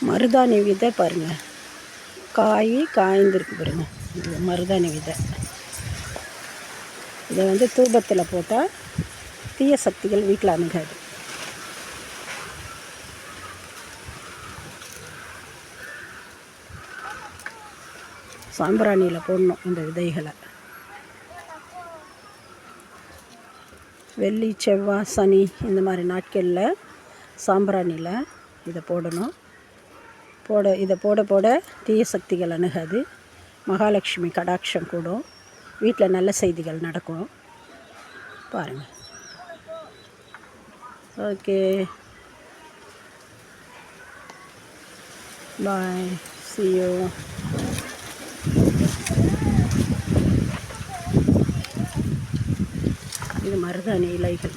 மருதாணி விதை பாருங்கள், காய்ந்திருக்கு பாருங்கள். இது மருதாணி விதை. இதை தூபத்தில் போட்டால் தீய சக்திகள் வீட்டில் அணுகாது. சாம்பிராணியில் போடணும் இந்த விதைகளை. வெள்ளி, செவ்வாய், சனி இந்த மாதிரி நாட்களில் சாம்பிராணியில் இதை போடணும். இதை போட போட தீய சக்திகள் அணுகாது. மகாலட்சுமி கடாட்சம் கூடும். வீட்டில் நல்ல செய்திகள் நடக்கும். பாருங்கள். Okay, bye, see you. இது மருதாணி இலைகள்.